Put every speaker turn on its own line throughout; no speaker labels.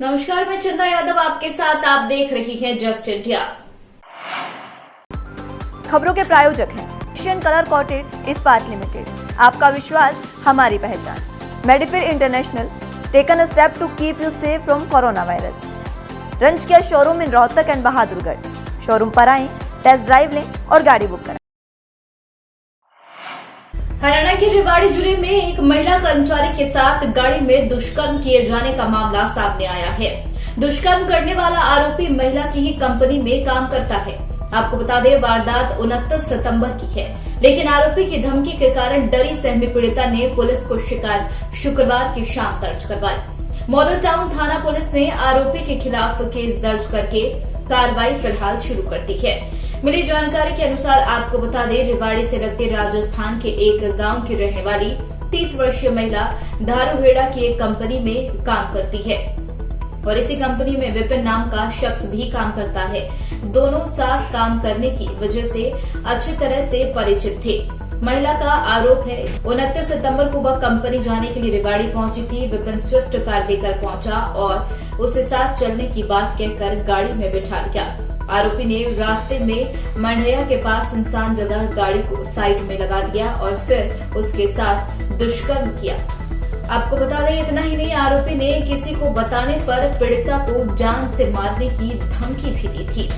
नमस्कार, मैं चंदा यादव आपके साथ। आप देख रही हैं जस्ट इंडिया।
खबरों के प्रायोजक हैं एशियन कलर कॉटेड इस्पात लिमिटेड। आपका विश्वास हमारी पहचान। मेडिफिर international taken a step to keep you safe from corona virus. रंज care showroom in Rohtak and Bahadurgarh. Showroom पर आएं, टेस्ट ड्राइव लें और गाड़ी बुक कराएं।
हरियाणा के रेवाड़ी जिले में एक महिला कर्मचारी के साथ गाड़ी में दुष्कर्म किए जाने का मामला सामने आया है। दुष्कर्म करने वाला आरोपी महिला की ही कंपनी में काम करता है। आपको बता दें, वारदात 29 सितंबर की है, लेकिन आरोपी की धमकी के कारण डरी सहमी पीड़िता ने पुलिस को शिकायत शुक्रवार की शाम दर्ज करवाई। मॉडल टाउन थाना पुलिस ने आरोपी के खिलाफ केस दर्ज करके कार्रवाई फिलहाल शुरू कर दी है। मिली जानकारी के अनुसार आपको बता दें, रेवाड़ी से लगते राजस्थान के एक गांव की रहने वाली 30 वर्षीय महिला धारूहेड़ा की एक कंपनी में काम करती है और इसी कंपनी में विपिन नाम का शख्स भी काम करता है। दोनों साथ काम करने की वजह से अच्छी तरह से परिचित थे। महिला का आरोप है 29 सितंबर को वह कंपनी जाने के लिए रेवाड़ी पहुंची थी। विपिन स्विफ्ट कार लेकर पहुंचा और उसे साथ चलने की बात कहकर गाड़ी में बिठा लिया। आरोपी ने रास्ते में मंडैया के पास सुनसान जगह गाड़ी को साइड में लगा दिया और फिर उसके साथ दुष्कर्म किया। आपको बता दें, इतना ही नहीं, आरोपी ने किसी को बताने पर पीड़िता को जान से मारने की धमकी भी दी थी।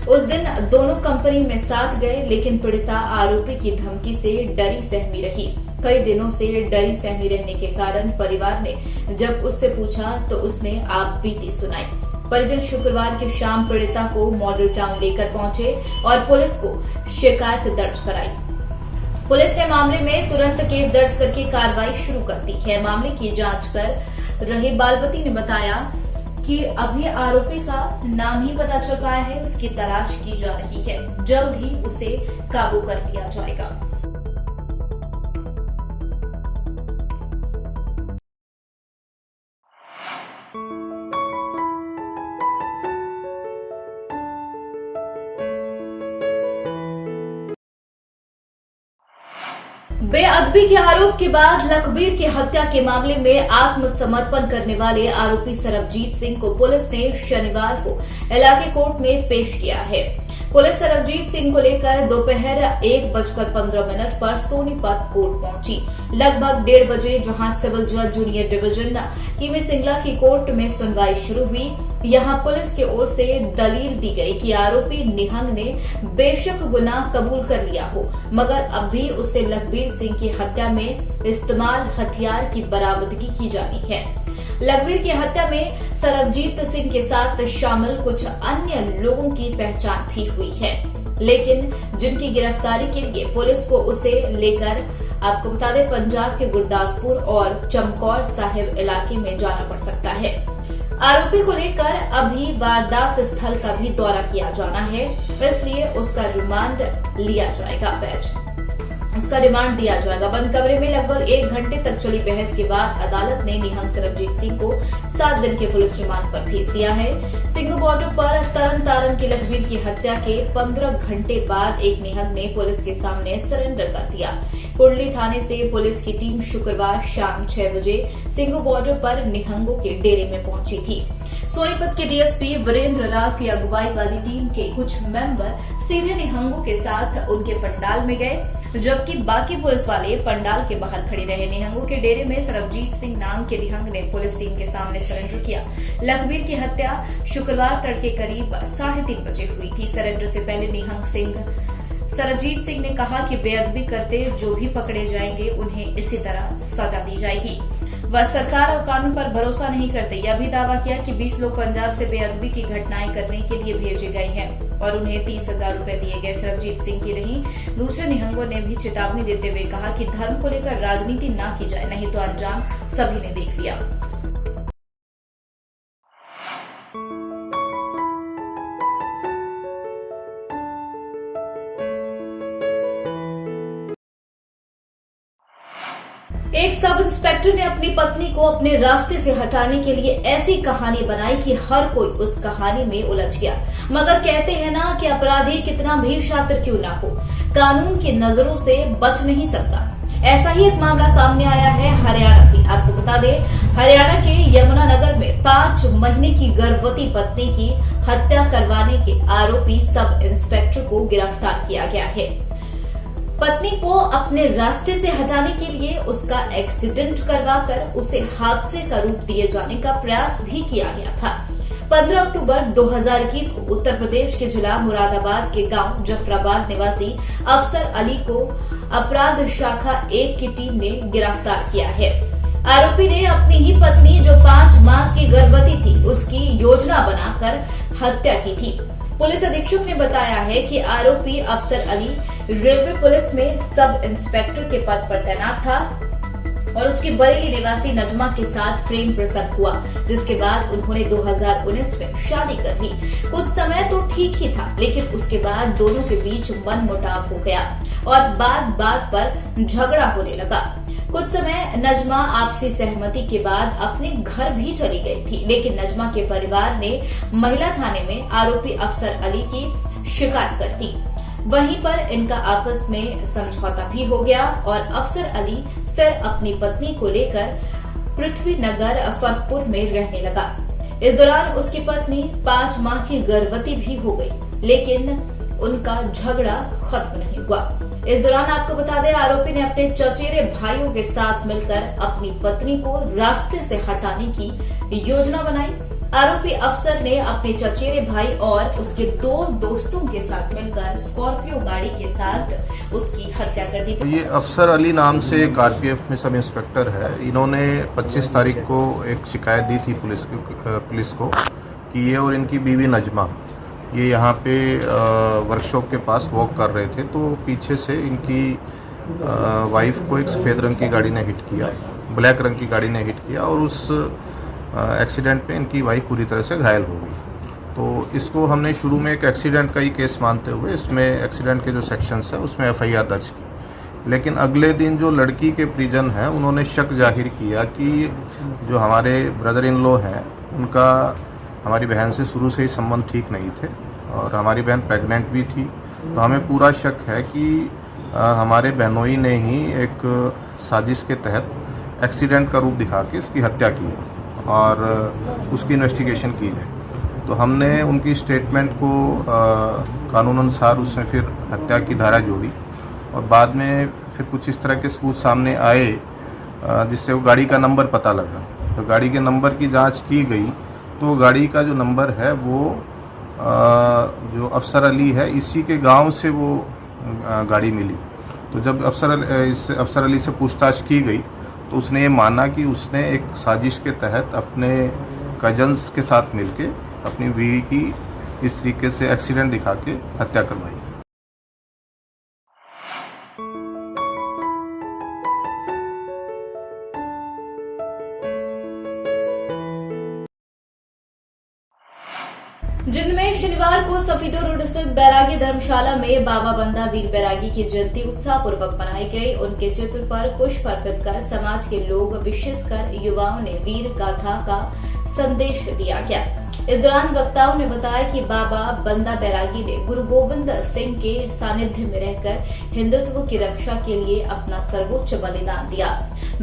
उस दिन दोनों कंपनी में साथ गए, लेकिन पीड़िता आरोपी की धमकी से डरी सहमी रही। कई दिनों से डरी सहमी रहने के कारण परिवार ने जब उससे पूछा तो उसने आप बीती सुनाई। परिजन शुक्रवार की शाम पीड़िता को मॉडल टाउन लेकर पहुंचे और पुलिस को शिकायत दर्ज कराई। पुलिस ने मामले में तुरंत केस दर्ज करके कार्रवाई शुरू कर दी है। मामले की जांच कर रहे बालवती ने बताया कि अभी आरोपी का नाम ही पता चल पाया है, उसकी तलाश की जा रही है। जल्द ही उसे काबू कर लिया जाएगा। बेअदबी के आरोप के बाद लखबीर की हत्या के मामले में आत्मसमर्पण करने वाले आरोपी सरबजीत सिंह को पुलिस ने शनिवार को इलाके कोर्ट में पेश किया है। पुलिस सरबजीत सिंह को लेकर दोपहर 1:15 पर सोनीपत कोर्ट पहुंची। लगभग 1:30 बजे जहां सिविल जज जूनियर डिवीजन कीमी सिंगला की कोर्ट में सुनवाई शुरू हुई, यहां पुलिस की ओर से दलील दी गई कि आरोपी निहंग ने बेशक गुनाह कबूल कर लिया हो, मगर अब भी उससे लखबीर सिंह की हत्या में इस्तेमाल हथियार की बरामदगी की जानी है। लखबीर की हत्या में सरबजीत सिंह के साथ शामिल कुछ अन्य लोगों की पहचान भी हुई है, लेकिन जिनकी गिरफ्तारी के लिए पुलिस को उसे लेकर आपको बता दें, पंजाब के गुरदासपुर और चमकौर साहिब इलाके में जाना पड़ सकता है। आरोपी को लेकर अभी वारदात स्थल का भी दौरा किया जाना है, इसलिए उसका रिमांड लिया जाएगा। उसका रिमांड दिया जाएगा। बंद कमरे में लगभग 1 घंटे तक चली बहस के बाद अदालत ने निहंग सरबजीत सिंह को 7 दिन के पुलिस रिमांड पर भेज दिया है। सिंघू बॉर्डर पर तरन की लखबीर की हत्या के 15 घंटे बाद एक निहंग ने पुलिस के सामने सरेंडर कर दिया। कुंडली थाने से पुलिस की टीम शुक्रवार शाम 6 बजे सिंघू बॉर्डर पर निहंगों के डेरे में पहुंची थी। सोनीपत के डीएसपी वीरेंद्र राव की अगुवाई वाली टीम के कुछ मेंबर सीधे निहंगों के साथ उनके पंडाल में गए, जबकि बाकी पुलिस वाले पंडाल के बाहर खड़े रहे। निहंगों के डेरे में सरबजीत सिंह नाम के निहंग ने पुलिस टीम के सामने सरेंडर किया। लखबीर की हत्या शुक्रवार तड़के करीब 3:30 बजे हुई थी। सरेंडर से पहले निहंग सरबजीत सिंह ने कहा कि बेअदबी करते जो भी पकड़े जाएंगे उन्हें इसी तरह सजा दी जाएगी। वह सरकार और कानून पर भरोसा नहीं करते। यह भी दावा किया कि 20 लोग पंजाब से बेअदबी की घटनाएं करने के लिए भेजे गए हैं और उन्हें 30,000 रुपए दिए गए। सरबजीत सिंह की नहीं, दूसरे निहंगों ने भी चेतावनी देते हुए कहा कि धर्म को लेकर राजनीति न की जाए, नहीं तो अंजाम सभी ने देख लिया। एक सब इंस्पेक्टर ने अपनी पत्नी को अपने रास्ते से हटाने के लिए ऐसी कहानी बनाई कि हर कोई उस कहानी में उलझ गया। मगर कहते हैं ना कि अपराधी कितना भी शातिर क्यों ना हो, कानून की नजरों से बच नहीं सकता। ऐसा ही एक मामला सामने आया है हरियाणा से। आपको बता दें, हरियाणा के यमुनानगर में 5 महीने की गर्भवती पत्नी की हत्या करवाने के आरोपी सब इंस्पेक्टर को गिरफ्तार किया गया है। पत्नी को अपने रास्ते से हटाने के लिए उसका एक्सीडेंट करवाकर उसे हादसे का रूप दिए जाने का प्रयास भी किया गया था। 15 अक्टूबर 2021 को उत्तर प्रदेश के जिला मुरादाबाद के गांव जफराबाद निवासी अफसर अली को अपराध शाखा 1 की टीम ने गिरफ्तार किया है। आरोपी ने अपनी ही पत्नी जो 5 मास की गर्भवती थी उसकी योजना बनाकर हत्या की थी। पुलिस अधीक्षक ने बताया है कि आरोपी अफसर अली रेलवे पुलिस में सब इंस्पेक्टर के पद पर तैनात था और उसकी बरेली निवासी नजमा के साथ प्रेम प्रसंग हुआ, जिसके बाद उन्होंने 2019 में शादी कर ली। कुछ समय तो ठीक ही था, लेकिन उसके बाद दोनों के बीच मनमुटाव हो गया और बात बात पर झगड़ा होने लगा। कुछ समय नजमा आपसी सहमति के बाद अपने घर भी चली गई थी, लेकिन नजमा के परिवार ने महिला थाने में आरोपी अफसर अली की शिकायत कर दी। वहीं पर इनका आपस में समझौता भी हो गया और अफसर अली फिर अपनी पत्नी को लेकर पृथ्वीनगर फरपुर में रहने लगा। इस दौरान उसकी पत्नी 5 माह की गर्भवती भी हो गई, लेकिन उनका झगड़ा खत्म नहीं हुआ। इस दौरान आपको बता दें, आरोपी ने अपने चचेरे भाइयों के साथ मिलकर अपनी पत्नी को रास्ते से हटाने की योजना बनाई। आरोपी अफसर ने अपने चचेरे भाई और उसके 2 दोस्तों के साथ मिलकर स्कॉर्पियो गाड़ी के साथ उसकी हत्या कर दी।
ये अफसर अली नाम से एक आरपीएफ में सब इंस्पेक्टर है। इन्होंने 25 तारीख को एक शिकायत दी थी पुलिस को कि ये और इनकी बीवी नजमा ये यहाँ पे वर्कशॉप के पास वॉक कर रहे थे, तो पीछे से इनकी वाइफ को एक सफ़ेद रंग की गाड़ी ने हिट किया, ब्लैक रंग की गाड़ी ने हिट किया और उस एक्सीडेंट पे इनकी वाइफ पूरी तरह से घायल हो गई। तो इसको हमने शुरू में एक एक्सीडेंट का ही केस मानते हुए इसमें एक्सीडेंट के जो सेक्शंस है उसमें एफआईआर दर्ज की। लेकिन अगले दिन जो लड़की के परिजन हैं उन्होंने शक जाहिर किया कि जो हमारे ब्रदर इन लॉ हैं उनका हमारी बहन से शुरू से ही संबंध ठीक नहीं थे और हमारी बहन प्रेग्नेंट भी थी। तो हमें पूरा शक है कि हमारे बहनोई ने ही एक साजिश के तहत एक्सीडेंट का रूप दिखा के इसकी हत्या की है और उसकी इन्वेस्टिगेशन की है। तो हमने उनकी स्टेटमेंट को कानून अनुसार उसमें फिर हत्या की धारा जोड़ी और बाद में फिर कुछ इस तरह के सबूत सामने आए जिससे वो गाड़ी का नंबर पता लगा। तो गाड़ी के नंबर की जांच की गई तो गाड़ी का जो नंबर है वो जो अफसर अली है इसी के गांव से वो गाड़ी मिली। तो जब अफसर अली से पूछताछ की गई तो उसने ये माना कि उसने एक साजिश के तहत अपने कजन्स के साथ मिलके अपनी बीवी की इस तरीके से एक्सीडेंट दिखा के हत्या करवाई।
जिंद में शनिवार को सफीदो रोड स्थित बैरागी धर्मशाला में बाबा बंदा वीर बैरागी की जयंती उत्साहपूर्वक मनाई गई। उनके चित्र पर पुष्प अर्पित कर समाज के लोग विशेषकर युवाओं ने वीर गाथा का संदेश दिया गया। इस दौरान वक्ताओं ने बताया कि बाबा बंदा बैरागी ने गुरु गोविंद सिंह के सानिध्य में रहकर हिंदुत्व की रक्षा के लिए अपना सर्वोच्च बलिदान दिया।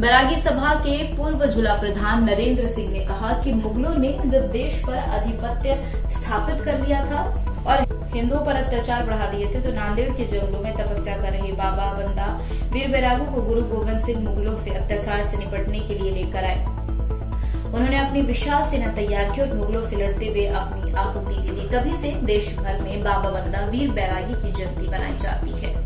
बैरागी सभा के पूर्व जिला प्रधान नरेंद्र सिंह ने कहा कि मुगलों ने जब देश पर आधिपत्य स्थापित कर लिया था और हिंदुओं पर अत्याचार बढ़ा दिए थे, तो नांदेड़ के जंगलों में तपस्या कर रहे बाबा बंदा वीर बैरागी को गुरु गोविंद सिंह मुगलों से अत्याचार से निपटने के लिए लेकर आए। उन्होंने अपनी विशाल सेना तैयार की और मुगलों से लड़ते हुए अपनी आहुति दे दी। तभी से देश भर में बाबा बंदा वीर बैरागी की जयंती मनाई जाती है।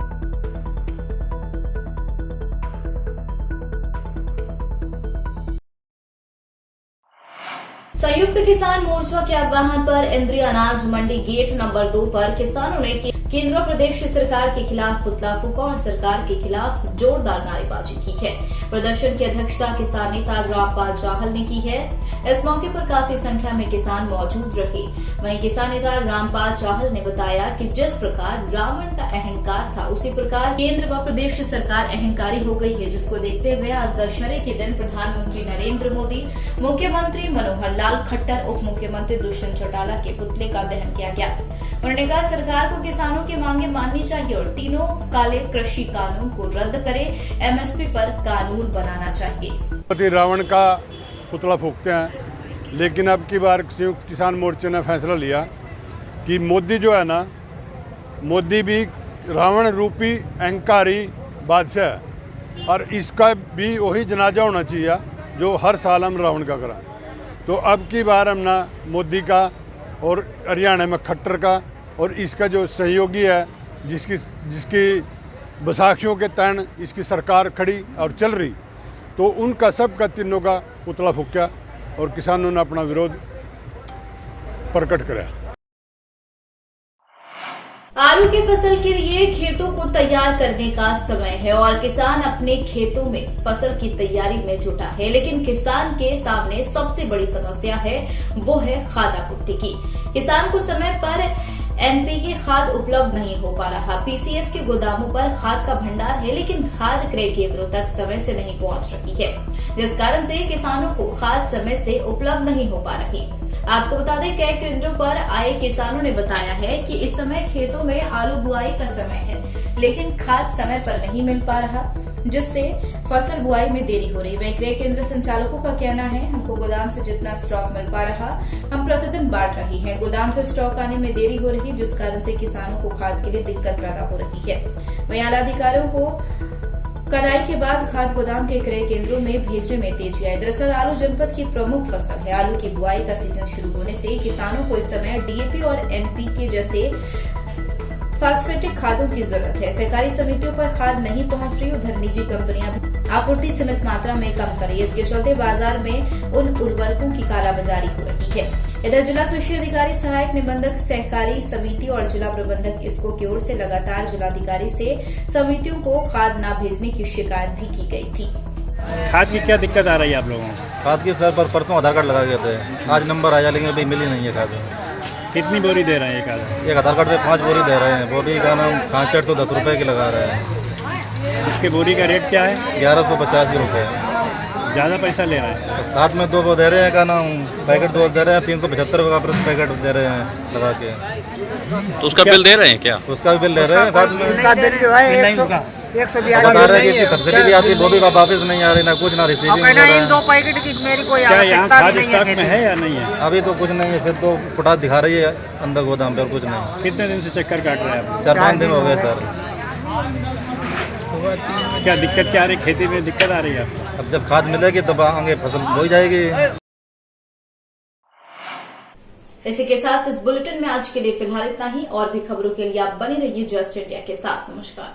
संयुक्त किसान मोर्चा के आह्वान पर इंद्रिय अनाज मंडी गेट नंबर 2 पर किसानों ने केंद्र प्रदेश सरकार के खिलाफ पुतला फूंका और सरकार के खिलाफ जोरदार नारेबाजी की है। प्रदर्शन की अध्यक्षता किसान नेता रामपाल चाहल ने की है। इस मौके पर काफी संख्या में किसान मौजूद रहे। वहीं किसान नेता रामपाल चाहल ने बताया कि जिस प्रकार रावण का अहंकार था उसी प्रकार केंद्र व प्रदेश सरकार अहंकारी हो गई है, जिसको देखते हुए आज दशहरे के दिन प्रधानमंत्री नरेंद्र मोदी, मुख्यमंत्री मनोहर लाल खट्टर, उप मुख्यमंत्री दुष्यंत चौटाला के पुतले का दहन किया गया। उन्होंने कहा सरकार को किसानों की मांगे माननी चाहिए और तीनों काले कृषि कानून को रद्द करे, एमएसपी पर कानून बनाना चाहिए।
रावण का पुतला फूकते हैं, लेकिन अब की बार संयुक्त किसान मोर्चे ने फैसला लिया कि मोदी जो है ना, मोदी भी रावण रूपी अहंकारी बादशाह है और इसका भी वही जनाजा होना चाहिए जो हर साल हम रावण का करा। तो अब की बार हम ना मोदी का और हरियाणा में खट्टर का और इसका जो सहयोगी है, जिसकी बैसाखियों के तहत इसकी सरकार खड़ी और चल रही, तो उनका सबका तीनों का पुतला फूका और किसानों ने अपना विरोध प्रकट किया।
आलू की फसल के लिए खेतों को तैयार करने का समय है और किसान अपने खेतों में फसल की तैयारी में जुटा है, लेकिन किसान के सामने सबसे बड़ी समस्या है वो है खाद आपूर्ति की। किसान को समय पर एनपीके खाद उपलब्ध नहीं हो पा रहा। पीसीएफ के गोदामों पर खाद का भंडार है, लेकिन खाद क्रय केंद्रों तक समय से नहीं पहुंच रही है, जिस कारण से किसानों को खाद समय से उपलब्ध नहीं हो पा रही। आपको बता दें, क्रय केंद्रों पर आए किसानों ने बताया है कि इस समय खेतों में आलू बुआई का समय है, लेकिन खाद समय पर नहीं मिल पा रहा, जिससे फसल बुआई में देरी हो रही। वहीं क्रय केंद्र संचालकों का कहना है, हमको गोदाम से जितना स्टॉक मिल पा रहा हम प्रतिदिन बांट रही हैं, गोदाम से स्टॉक आने में देरी हो रही, जिस कारण से किसानों को खाद के लिए दिक्कत पैदा हो रही है। वहीं आला अधिकारियों को कटाई के बाद खाद गोदाम के क्रय केंद्रों में भेजने में तेजी आई। दरअसल आलू जनपद की प्रमुख फसल है। आलू की बुआई का सीजन शुरू होने से किसानों को इस समय डीएपी और एनपीके जैसे फास्फेटिक खादों की जरूरत है। सहकारी समितियों पर खाद नहीं पहुंच रही, उधर निजी कंपनियां भी आपूर्ति सीमित मात्रा में कम कर रही है। इसके चलते बाजार में उन उर्वरकों की कालाबाजारी हो रही है। इधर जिला कृषि अधिकारी, सहायक निबंधक सहकारी समिति और जिला प्रबंधक इफ्को की ओर से लगातार जिलाधिकारी से समितियों को खाद न भेजने की शिकायत भी की गई थी।
खाद की क्या दिक्कत आ रही है आप लोगों को?
खाद की सर पर परसों आधार कार्ड लगा गए थे, आज नंबर आया लेकिन अभी मिली नहीं है खाद।
कितनी बोरी दे रहे हैं एक आधार?
एक आधार कार्ड पे 5 बोरी दे रहे हैं, वो भी का नाम 610 रुपये की लगा रहे हैं।
उसके बोरी का रेट क्या है?
1185 रुपये।
ज़्यादा पैसा ले रहे हैं।
साथ में 2 वो दे रहे हैं का नाम, पैकेट 2 दे रहे हैं, 375 रुपये का प्रति पैकेट दे रहे हैं लगा के।
तो उसका बिल दे रहे हैं क्या?
उसका भी बिल दे रहे हैं साथ में।
उसका बिल जो है 120
बता रहे हैं कि इसकी सब्सिडी भी आती है, वो भी वापस नहीं आ रही, ना कुछ ना रिसीविंग।
इन 2 पैकेट की मेरी कोई
क्या यहाँ
आवश्यकता
खाद
नहीं
स्टॉक में है या नहीं है?
अभी तो कुछ नहीं है, सिर्फ 2 पोटास दिखा रही है अंदर गोदाम पे और कुछ नहीं।
कितने दिन से चक्कर काट रहे हैं आप?
4-5 दिन हो गए सर।
क्या दिक्कत क्या आ रही, खेती में दिक्कत आ रही है आपको?
अब जब खाद मिलेगी तब आगे फसल हो जाएगी।
इसी के साथ इस बुलेटिन में आज के लिए फिलहाल इतना ही। और भी खबरों के लिए आप बने रहिए जस्ट इंडिया के साथ। नमस्कार।